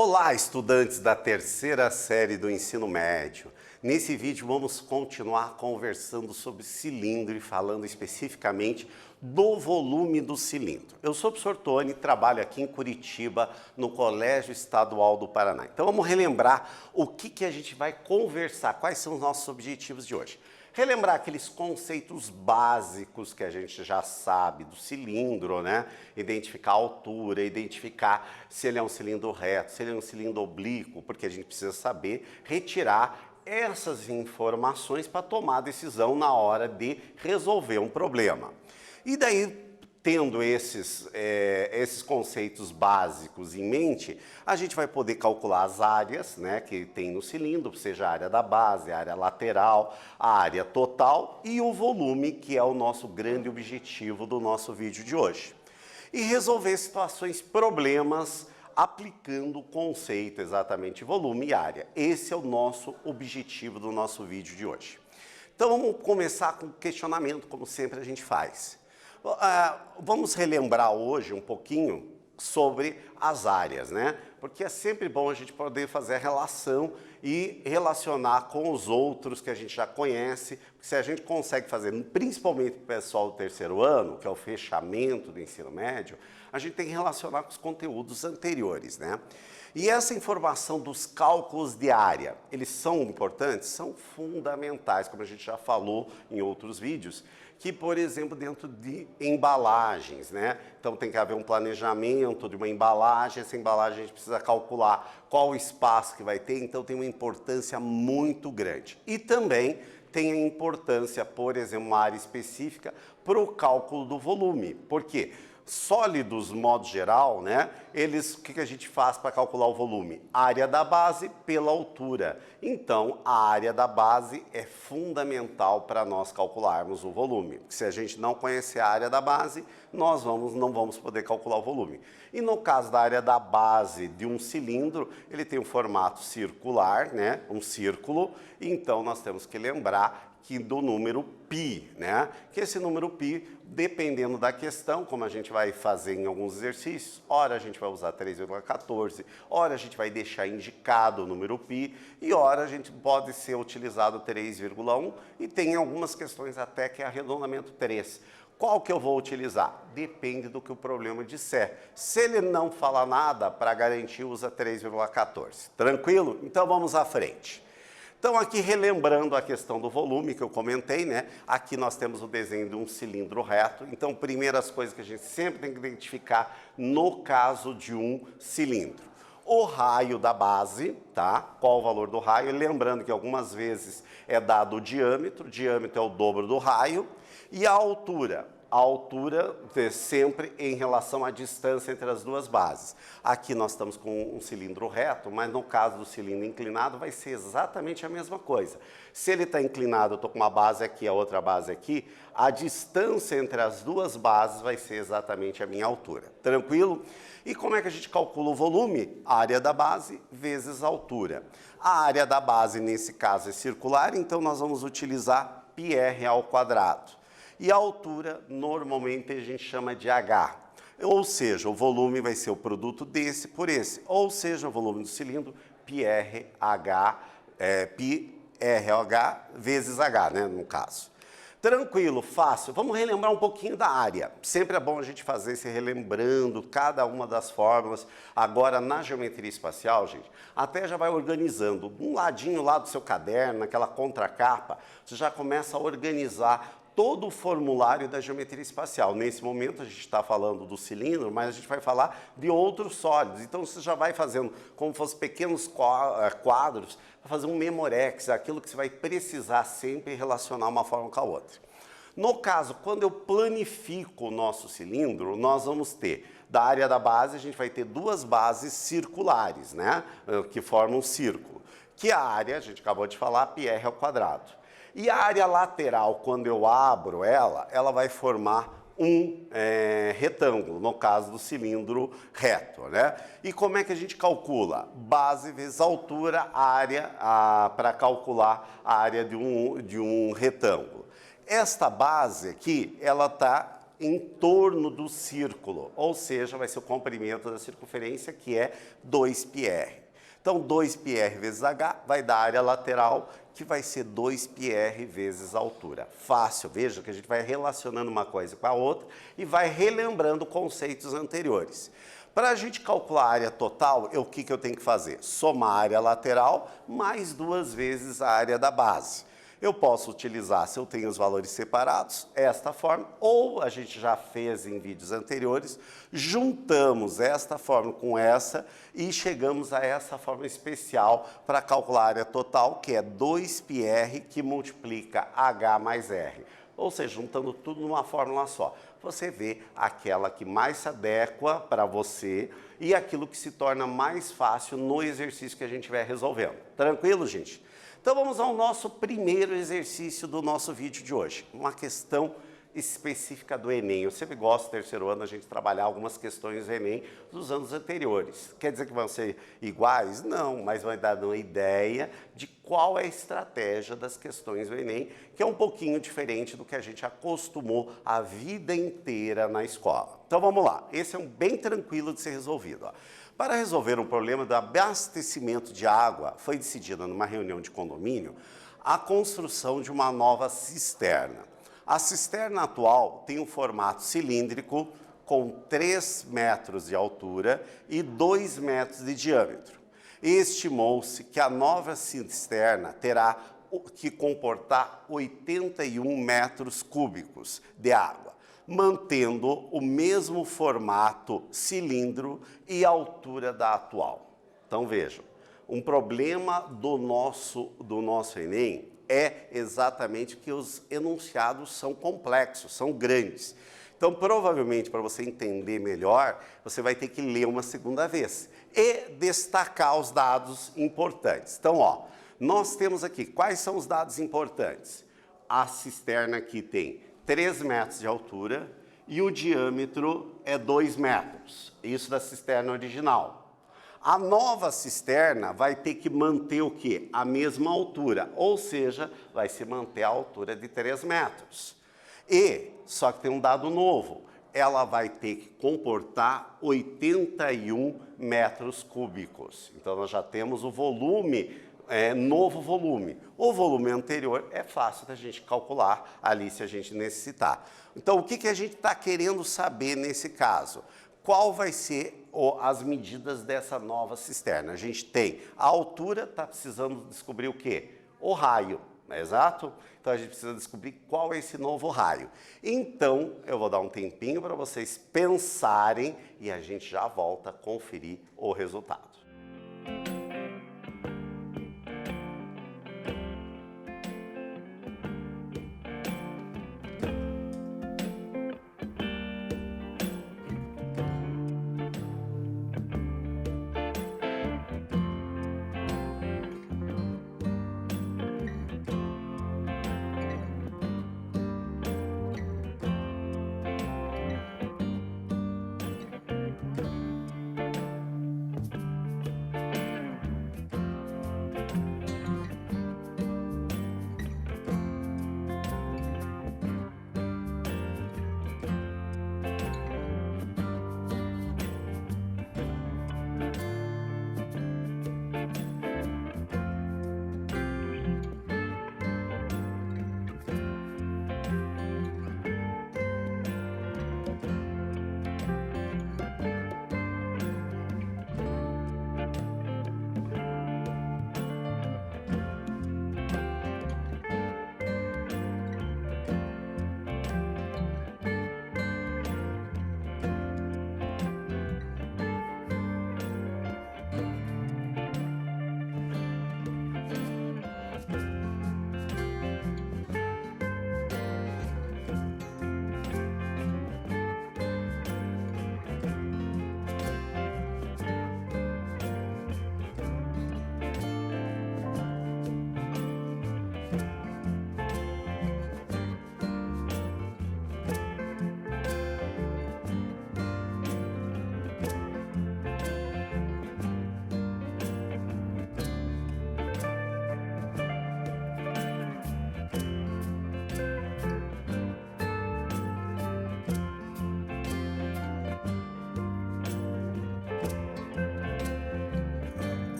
Olá, estudantes da terceira série do ensino médio. Nesse vídeo vamos continuar conversando sobre cilindro e falando especificamente do volume do cilindro. Eu sou o professor Tony, trabalho aqui em Curitiba, no Colégio Estadual do Paraná. Então vamos relembrar o que a gente vai conversar, quais são os nossos objetivos de hoje. Relembrar aqueles conceitos básicos que a gente já sabe do cilindro, né? Identificar a altura, identificar se ele é um cilindro reto, se ele é um cilindro oblíquo, porque a gente precisa saber retirar essas informações para tomar a decisão na hora de resolver um problema. E daí, tendo esses conceitos básicos em mente, a gente vai poder calcular as áreas, né, que tem no cilindro, seja a área da base, a área lateral, a área total e o volume, que é o nosso grande objetivo do nosso vídeo de hoje. E resolver situações, problemas, aplicando o conceito exatamente volume e área. Esse é o nosso objetivo do nosso vídeo de hoje. Então vamos começar com o questionamento, como sempre a gente faz. Vamos relembrar hoje um pouquinho sobre as áreas, né? Porque é sempre bom a gente poder fazer a relação e relacionar com os outros que a gente já conhece. Porque se a gente consegue fazer, principalmente para o pessoal do terceiro ano, que é o fechamento do ensino médio, a gente tem que relacionar com os conteúdos anteriores, né? E essa informação dos cálculos de área, eles são importantes? São fundamentais, como a gente já falou em outros vídeos, que, por exemplo, dentro de embalagens, né? Então tem que haver um planejamento de uma embalagem, essa embalagem a gente precisa calcular qual o espaço que vai ter, então tem uma importância muito grande. E também tem a importância, por exemplo, uma área específica para o cálculo do volume. Por quê? Sólidos, modo geral, né? O que a gente faz para calcular o volume? Área da base pela altura. Então, a área da base é fundamental para nós calcularmos o volume. Se a gente não conhecer a área da base, nós não vamos poder calcular o volume. E no caso da área da base de um cilindro, ele tem um formato circular, né? Um círculo. Então, nós temos que lembrar do número π, né? Que esse número π, dependendo da questão, como a gente vai fazer em alguns exercícios, ora a gente vai usar 3,14, ora a gente vai deixar indicado o número π, e ora a gente pode ser utilizado 3,1, e tem algumas questões até que é arredondamento 3. Qual que eu vou utilizar? Depende do que o problema disser. Se ele não falar nada, para garantir, usa 3,14. Tranquilo? Então vamos à frente. Então aqui relembrando a questão do volume que eu comentei, né? Aqui nós temos o desenho de um cilindro reto. Então, primeiras coisas que a gente sempre tem que identificar no caso de um cilindro. O raio da base, tá? Qual o valor do raio? Lembrando que algumas vezes é dado o diâmetro é o dobro do raio. E a altura é sempre em relação à distância entre as duas bases. Aqui nós estamos com um cilindro reto, mas no caso do cilindro inclinado vai ser exatamente a mesma coisa. Se ele está inclinado, eu estou com uma base aqui, a outra base aqui, a distância entre as duas bases vai ser exatamente a minha altura. Tranquilo? E como é que a gente calcula o volume? A área da base vezes a altura. A área da base, nesse caso, é circular, então nós vamos utilizar πr ao quadrado. E a altura, normalmente, a gente chama de H. Ou seja, o volume vai ser o produto desse por esse. Ou seja, o volume do cilindro, πRH vezes H, né, no caso. Tranquilo, fácil. Vamos relembrar um pouquinho da área. Sempre é bom a gente fazer esse relembrando cada uma das fórmulas. Agora, na geometria espacial, gente, até já vai organizando. Um ladinho lá do seu caderno, naquela contracapa, você já começa a organizar todo o formulário da geometria espacial. Nesse momento a gente está falando do cilindro, mas a gente vai falar de outros sólidos. Então você já vai fazendo como fossem pequenos quadros, para fazer um memorex, aquilo que você vai precisar sempre relacionar uma forma com a outra. No caso, quando eu planifico o nosso cilindro, nós vamos ter, da área da base, a gente vai ter duas bases circulares, né? Que formam um círculo. Que a área, a gente acabou de falar, πr ao quadrado. E a área lateral, quando eu abro ela vai formar um retângulo, no caso do cilindro reto, né? E como é que a gente calcula? Base vezes altura, área, para calcular a área de um retângulo. Esta base aqui, ela está em torno do círculo, ou seja, vai ser o comprimento da circunferência, que é 2πr. Então, 2πr vezes h vai dar a área lateral, que vai ser 2πr vezes a altura. Fácil, veja que a gente vai relacionando uma coisa com a outra e vai relembrando conceitos anteriores. Para a gente calcular a área total, o que eu tenho que fazer? Somar a área lateral mais 2 vezes a área da base. Eu posso utilizar, se eu tenho os valores separados, esta forma, ou a gente já fez em vídeos anteriores, juntamos esta forma com essa e chegamos a essa forma especial para calcular a área total, que é 2πr que multiplica h mais r. Ou seja, juntando tudo numa fórmula só. Você vê aquela que mais se adequa para você e aquilo que se torna mais fácil no exercício que a gente estiver resolvendo. Tranquilo, gente? Então vamos ao nosso primeiro exercício do nosso vídeo de hoje. Uma questão específica do Enem. Eu sempre gosto, no terceiro ano, a gente trabalhar algumas questões do Enem dos anos anteriores. Quer dizer que vão ser iguais? Não, mas vai dar uma ideia de qual é a estratégia das questões do Enem, que é um pouquinho diferente do que a gente acostumou a vida inteira na escola. Então vamos lá, esse é um bem tranquilo de ser resolvido. Ó. Para resolver um problema do abastecimento de água, foi decidida numa reunião de condomínio a construção de uma nova cisterna. A cisterna atual tem um formato cilíndrico com 3 metros de altura e 2 metros de diâmetro. Estimou-se que a nova cisterna terá que comportar 81 metros cúbicos de água, mantendo o mesmo formato cilindro e altura da atual. Então vejam, um problema do nosso Enem é exatamente que os enunciados são complexos, são grandes. Então, provavelmente, para você entender melhor, você vai ter que ler uma segunda vez e destacar os dados importantes. Então, ó, nós temos aqui, quais são os dados importantes? A cisterna aqui tem 3 metros de altura e o diâmetro é 2 metros. Isso da cisterna original. A nova cisterna vai ter que manter o quê? A mesma altura, ou seja, vai se manter a altura de 3 metros. E, só que tem um dado novo, ela vai ter que comportar 81 metros cúbicos. Então, nós já temos o volume, novo volume. O volume anterior é fácil da gente calcular ali se a gente necessitar. Então, o que a gente está querendo saber nesse caso? Qual vai ser as medidas dessa nova cisterna? A gente tem a altura, está precisando descobrir o quê? O raio, não é exato? Então a gente precisa descobrir qual é esse novo raio. Então eu vou dar um tempinho para vocês pensarem e a gente já volta a conferir o resultado.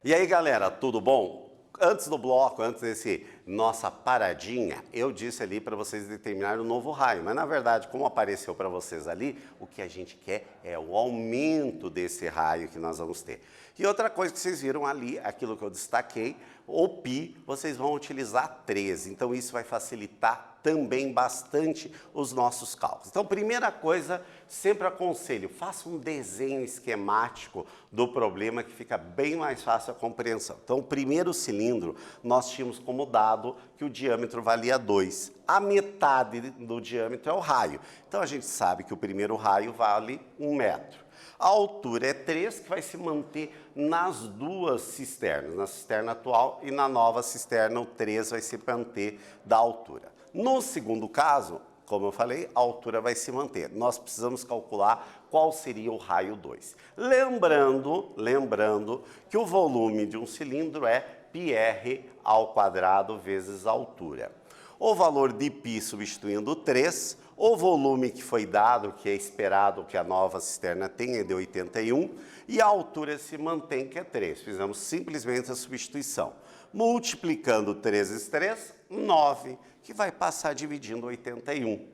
E aí, galera, tudo bom? Antes do bloco, antes desse nossa paradinha, eu disse ali para vocês determinarem um novo raio, mas na verdade, como apareceu para vocês ali, o que a gente quer é o aumento desse raio que nós vamos ter. E outra coisa que vocês viram ali, aquilo que eu destaquei, o π, vocês vão utilizar 13, então isso vai facilitar também bastante os nossos cálculos. Então, primeira coisa, sempre aconselho, faça um desenho esquemático do problema que fica bem mais fácil a compreensão. Então, o primeiro cilindro, nós tínhamos como dado que o diâmetro valia 2. A metade do diâmetro é o raio. Então, a gente sabe que o primeiro raio vale 1 metro. A altura é 3, que vai se manter nas duas cisternas, na cisterna atual e na nova cisterna, o 3 vai se manter da altura. No segundo caso, como eu falei, a altura vai se manter. Nós precisamos calcular qual seria o raio 2. Lembrando que o volume de um cilindro é πr ao quadrado vezes a altura. O valor de π substituindo 3, o volume que foi dado, que é esperado que a nova cisterna tenha, é de 81, e a altura se mantém, que é 3. Fizemos simplesmente a substituição. Multiplicando 3 vezes 3, 9, que vai passar dividindo 81.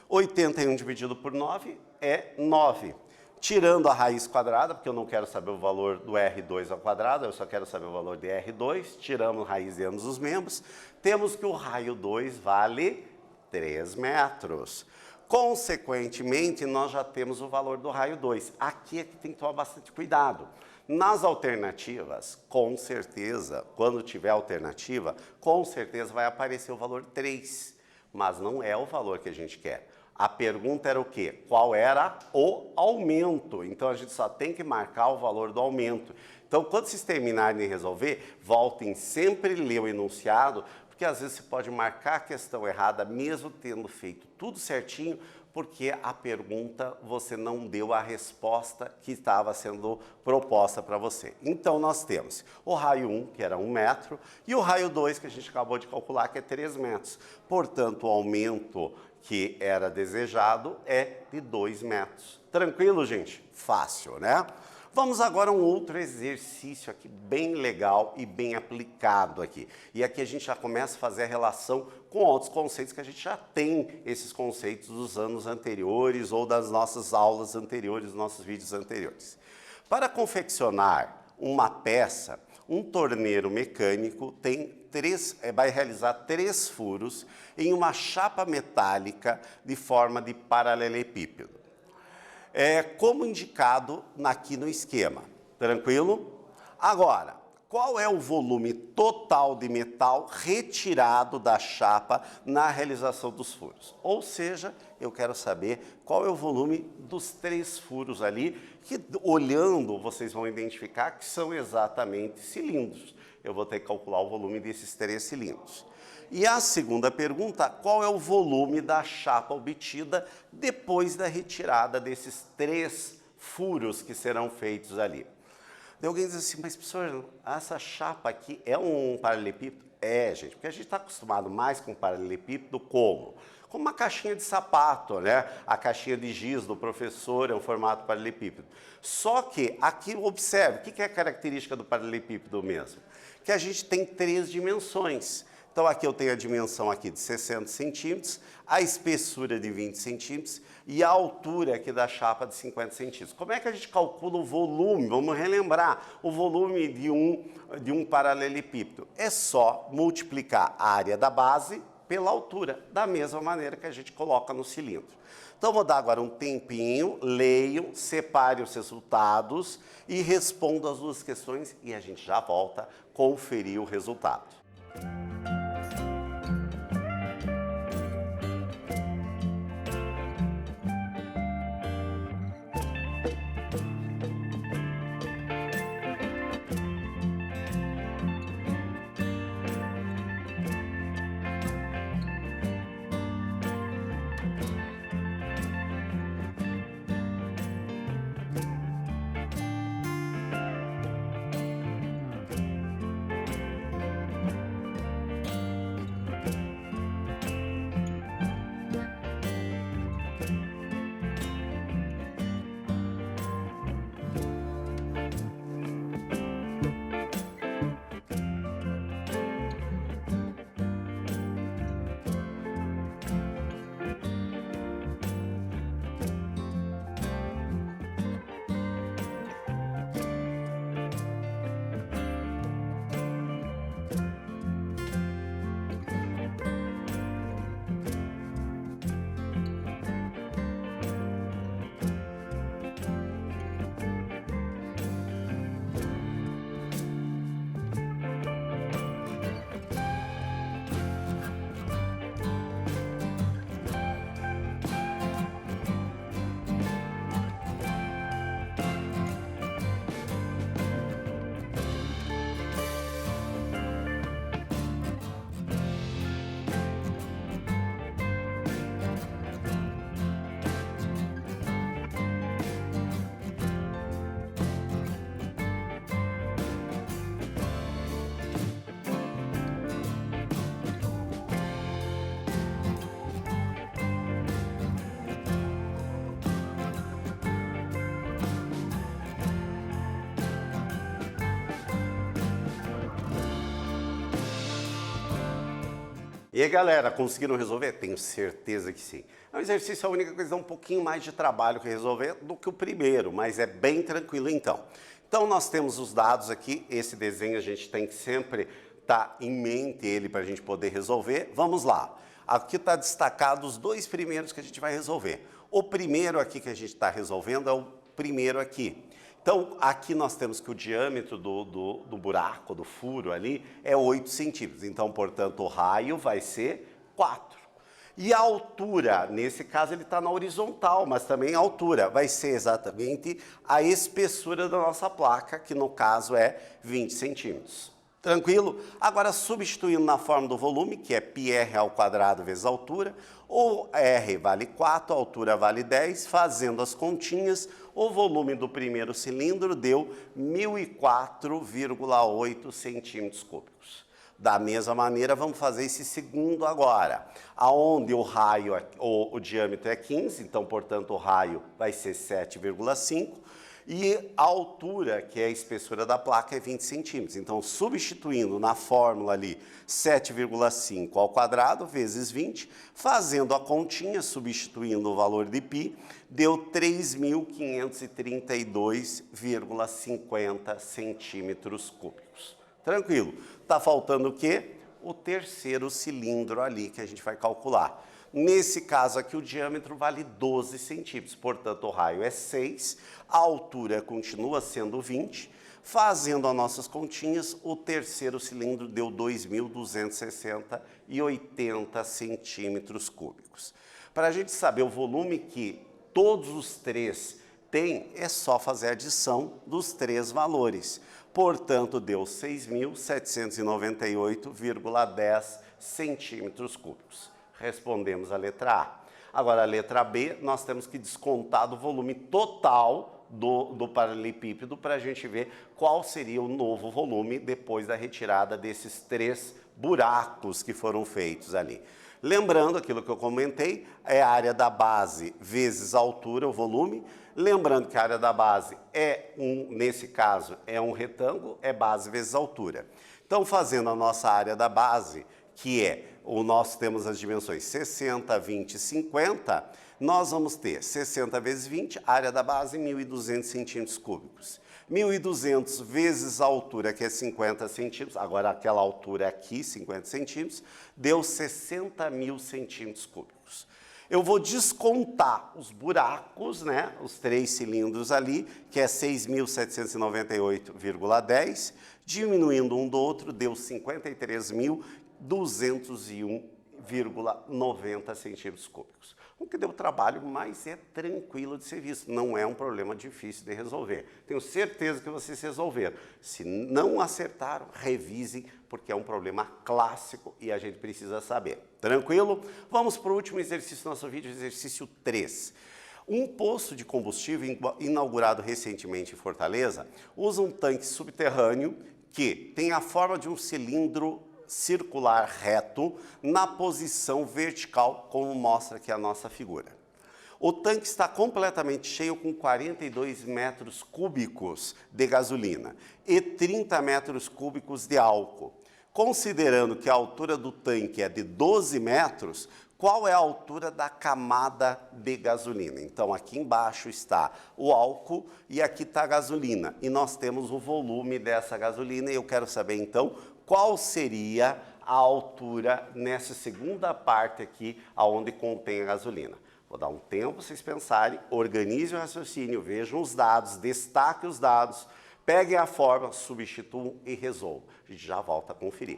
81 dividido por 9 é 9. Tirando a raiz quadrada, porque eu não quero saber o valor do R2 ao quadrado, eu só quero saber o valor de R2, tiramos raiz de ambos os membros, temos que o raio 2 vale 3 metros. Consequentemente, nós já temos o valor do raio 2. Aqui é que tem que tomar bastante cuidado. Nas alternativas, com certeza, quando tiver alternativa, com certeza vai aparecer o valor 3, mas não é o valor que a gente quer. A pergunta era o quê? Qual era o aumento? Então, a gente só tem que marcar o valor do aumento. Então, quando vocês terminarem de resolver, voltem sempre a ler o enunciado, porque às vezes você pode marcar a questão errada, mesmo tendo feito tudo certinho, porque a pergunta você não deu a resposta que estava sendo proposta para você. Então, nós temos o raio 1, que era 1 metro, e o raio 2, que a gente acabou de calcular, que é 3 metros. Portanto, o aumento que era desejado é de 2 metros. Tranquilo, gente? Fácil, né? Vamos agora a um outro exercício aqui bem legal e bem aplicado aqui. E aqui a gente já começa a fazer a relação com outros conceitos que a gente já tem esses conceitos dos anos anteriores ou das nossas aulas anteriores, dos nossos vídeos anteriores. Para confeccionar uma peça, um torneiro mecânico vai realizar 3 furos em uma chapa metálica de forma de paralelepípedo. Como indicado aqui no esquema. Tranquilo? Agora, qual é o volume total de metal retirado da chapa na realização dos furos? Ou seja, eu quero saber qual é o volume dos 3 furos ali, que olhando vocês vão identificar que são exatamente cilindros. Eu vou ter que calcular o volume desses 3 cilindros. E a segunda pergunta, qual é o volume da chapa obtida depois da retirada desses 3 furos que serão feitos ali? Daí alguém diz assim, mas professor, essa chapa aqui é um paralelepípedo? É, gente, porque a gente está acostumado mais com paralelepípedo como? Como uma caixinha de sapato, né? A caixinha de giz do professor é um formato paralelepípedo. Só que aqui, observe, o que é a característica do paralelepípedo mesmo? Que a gente tem 3 dimensões. Então, aqui eu tenho a dimensão aqui de 60 centímetros, a espessura de 20 centímetros e a altura aqui da chapa de 50 centímetros. Como é que a gente calcula o volume? Vamos relembrar o volume de um paralelepípedo. É só multiplicar a área da base pela altura, da mesma maneira que a gente coloca no cilindro. Então, vou dar agora um tempinho, leiam, separe os resultados e responda as 2 questões e a gente já volta conferir o resultado. E aí, galera, conseguiram resolver? Tenho certeza que sim. É um exercício, a única coisa, dá um pouquinho mais de trabalho que resolver do que o primeiro, mas é bem tranquilo então. Então, nós temos os dados aqui, esse desenho a gente tem que sempre estar em mente ele para a gente poder resolver. Vamos lá. Aqui está destacado os dois primeiros que a gente vai resolver. O primeiro aqui que a gente está resolvendo é o primeiro aqui. Então, aqui nós temos que o diâmetro do buraco, do furo ali, é 8 centímetros. Então, portanto, o raio vai ser 4. E a altura, nesse caso, ele está na horizontal, mas também a altura vai ser exatamente a espessura da nossa placa, que no caso é 20 centímetros. Tranquilo? Agora, substituindo na forma do volume, que é πr ao quadrado vezes a altura, o R vale 4, a altura vale 10, fazendo as continhas, o volume do primeiro cilindro deu 1.004,8 centímetros cúbicos. Da mesma maneira, vamos fazer esse segundo agora, aonde o raio, o diâmetro é 15, então, portanto, o raio vai ser 7,5, e a altura, que é a espessura da placa, é 20 centímetros. Então, substituindo na fórmula ali 7,5 ao quadrado vezes 20, fazendo a continha, substituindo o valor de π, deu 3.532,50 centímetros cúbicos. Tranquilo. Está faltando o quê? O terceiro cilindro ali que a gente vai calcular. Nesse caso aqui, o diâmetro vale 12 centímetros, portanto, o raio é 6, a altura continua sendo 20. Fazendo as nossas continhas, o terceiro cilindro deu 2.260,80 centímetros cúbicos. Para a gente saber o volume que todos os três têm, é só fazer a adição dos três valores. Portanto, deu 6.798,10 centímetros cúbicos. Respondemos a letra A. Agora, a letra B, nós temos que descontar do volume total do paralelepípedo para a gente ver qual seria o novo volume depois da retirada desses três buracos que foram feitos ali. Lembrando aquilo que eu comentei, é a área da base vezes a altura, o volume. Lembrando que a área da base nesse caso, é um retângulo, é base vezes altura. Então, fazendo a nossa área da base, que é nós temos as dimensões 60, 20 e 50, nós vamos ter 60 vezes 20, área da base, 1.200 centímetros cúbicos. 1.200 vezes a altura, que é 50 centímetros, agora aquela altura aqui, 50 centímetros, deu 60.000 centímetros cúbicos. Eu vou descontar os buracos, né, os três cilindros ali, que é 6.798,10, diminuindo um do outro, deu 53.201,90 centímetros cúbicos. O que deu trabalho, mas é tranquilo de ser visto. Não é um problema difícil de resolver. Tenho certeza que vocês resolveram. Se não acertaram, revisem, porque é um problema clássico e a gente precisa saber. Tranquilo? Vamos para o último exercício do nosso vídeo, exercício 3. Um posto de combustível inaugurado recentemente em Fortaleza usa um tanque subterrâneo que tem a forma de um cilindro circular reto na posição vertical, como mostra aqui a nossa figura. O tanque está completamente cheio com 42 metros cúbicos de gasolina e 30 metros cúbicos de álcool. Considerando que a altura do tanque é de 12 metros, qual é a altura da camada de gasolina? Então, aqui embaixo está o álcool e aqui está a gasolina. E nós temos o volume dessa gasolina e eu quero saber, então, qual seria a altura nessa segunda parte aqui, onde contém a gasolina. Vou dar um tempo para vocês pensarem, organizem o raciocínio, vejam os dados, destaquem os dados, peguem a fórmula, substituam e resolvam. A gente já volta a conferir.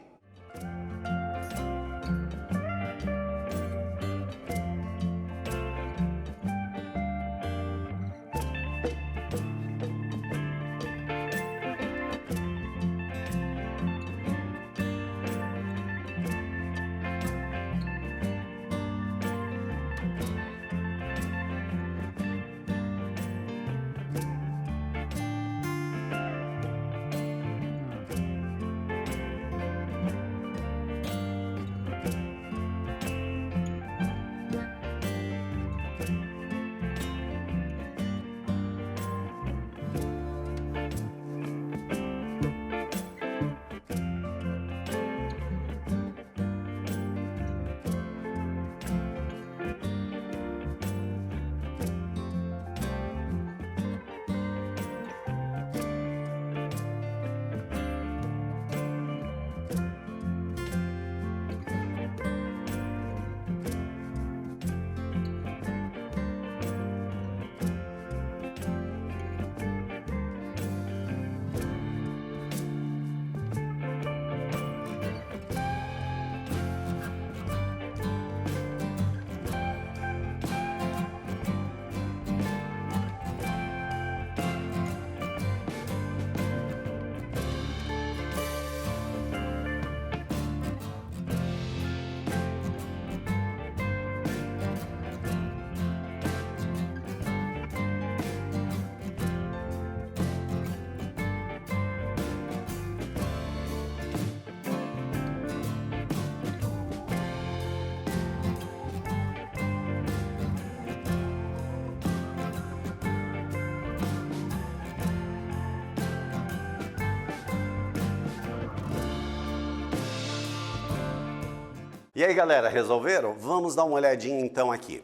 E aí, galera, resolveram? Vamos dar uma olhadinha então aqui.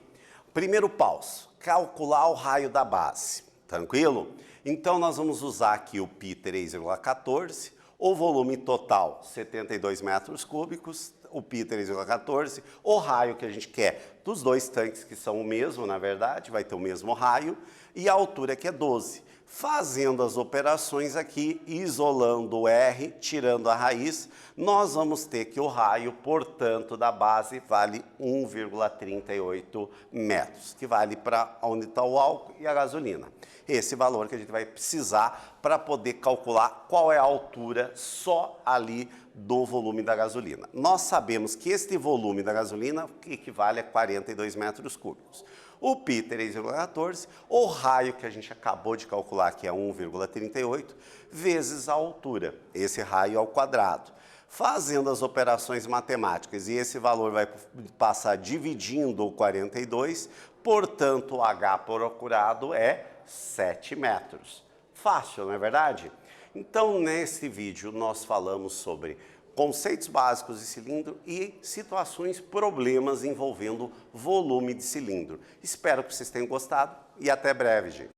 Primeiro passo, calcular o raio da base. Tranquilo? Então nós vamos usar aqui o π 3,14, o volume total 72 metros cúbicos, o π 3,14, o raio que a gente quer dos dois tanques que são o mesmo, na verdade, vai ter o mesmo raio, e a altura que é 12. Fazendo as operações aqui, isolando o R, tirando a raiz, nós vamos ter que o raio, portanto, da base vale 1,38 metros, que vale para onde está o álcool e a gasolina. Esse valor que a gente vai precisar para poder calcular qual é a altura só ali do volume da gasolina. Nós sabemos que este volume da gasolina equivale a 42 metros cúbicos. O π 3,14, o raio que a gente acabou de calcular, que é 1,38, vezes a altura, esse raio ao quadrado. Fazendo as operações matemáticas, e esse valor vai passar dividindo o 42, portanto, o H procurado é 7 metros. Fácil, não é verdade? Então, nesse vídeo, nós falamos sobre conceitos básicos de cilindro e situações, problemas envolvendo volume de cilindro. Espero que vocês tenham gostado e até breve, gente.